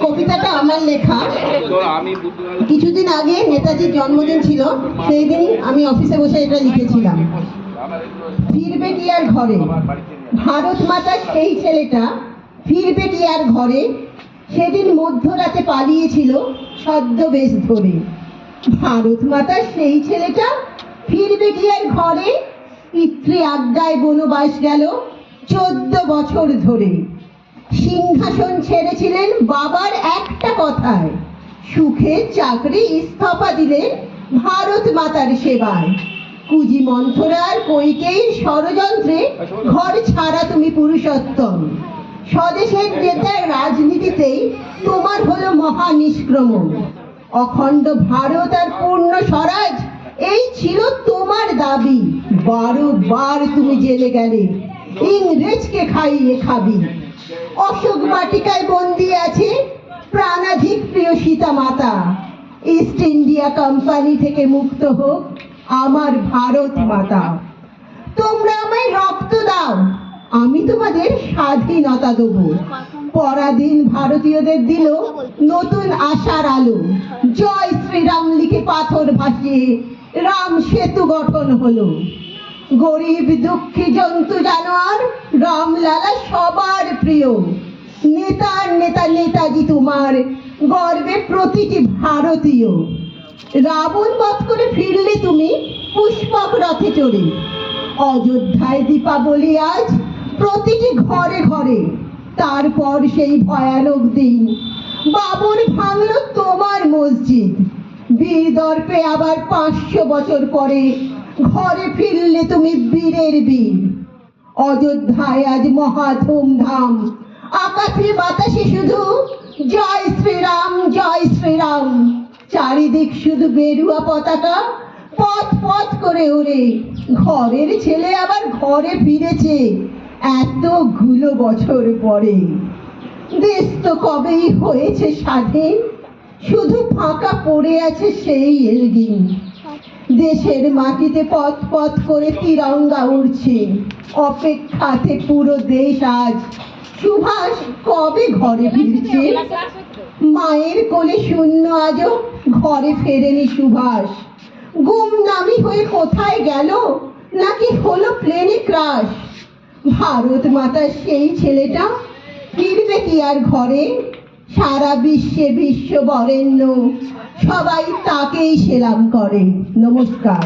কবিতাটা আমার লেখা। কিছুদিন আগে নেতাজির জন্মদিন ছিল, সেই দিন আমি অফিসে বসে এটা লিখেছিলাম। ফিরবে কি আর ঘরে, ভারত মাতার সেই ছেলেটা ফিরবে কি আর ঘরে, সেদিন মধ্যরাতে পালিয়েছিল ছদ্মবেশ ধরে। ভারত মাতার সেই ছেলেটা ফিরবে কি আর ঘরে, পিতৃ আজ্ঞায় বনবাস গেল 14 বছর ধরে। সিংহাসন ছেড়েছিলেন বাবার একটা কথায়, সুখে চাকরি ইস্তফা দিলেন ভারত মাতার সেবায়। কুজি মন্থরার কৈকেয়ীর ষড়যন্ত্রে ঘর ছাড়া তুমি পুরুষোত্তম। স্বদেশের নেতার রাজনীতিতেই তোমার হলো মহা নিষ্ক্রমণ। অখণ্ড ভারত আর পূর্ণ স্বরাজ এই ছিল তোমার দাবি। 12 বার তুমি জেলে গেলে, ইংরেজকে খাইয়ে খাবি। অশোক বাটিকায় বন্দি আছে প্রাণাধিক প্রিয় সীতা মাতা। ইস্ট ইন্ডিয়া কোম্পানি থেকে মুক্ত হোক আমার ভারত মাতা। তোমরা আমায় রক্ত দাও, আমি তোমাদের স্বাধীনতা দেব। পরাধীন ভারতীয়দের দিল নতুন আশার আলো। জয় শ্রীরাম লিখে পাথর ভাসিয়ে রাম সেতু গঠন হলো। গরিব দুঃখী জন্তু জানোয়ার রামলালা সবার প্রিয়। নেতার নেতা নেতাজি তোমার, গর্বে প্রতিটি ভারতীয়। রাবণ বধ করে ফিরলে তুমি পুষ্পক রথে চড়ে। অযোধ্যায় দীপাবলি আজ প্রতিটি ঘরে ঘরে। তারপর সেই ভয়ানক দিন বাবর ভাঙলো তোমার মসজিদ। বীর দর্পে আবার 500 বছর পরে ঘরে ফিরলে তুমি বীরের বীর। অযোধ্যায় আজ মহা ধুমধাম, আকাশে বাতাসে শুধু জয় শ্রীরাম জয় শ্রীরাম। চারিদিক শুধু গেরুয়া পতাকা পথ পথ করে ওড়ে। ঘরের ছেলে আবার ঘরে ফিরেছে এতগুলো বছর পরে। দেশ তো কবেই হয়েছে স্বাধীন, শুধু ফাঁকা পড়ে আছে সেই এলগিন। দেশের মাটিতে পথ পথ করে তিরঙ্গা উড়ছে, অপেক্ষাতে পুরো দেশ আজ। সুভাষ কবে ঘরে ফিরছে? মায়ের কোলে শূন্য আজও ঘরে ফেরেনি সুভাষ। গুমনামি হয়ে কোথায় গেল, নাকি হলো প্লেনে ক্রাশ? ভারত মাতার সেই ছেলেটা ফিরবে কি আর ঘরে? সারা বিশ্বে বিশ্ব বরেণ্য, সবাই তাকেই সেলাম করে। নমস্কার।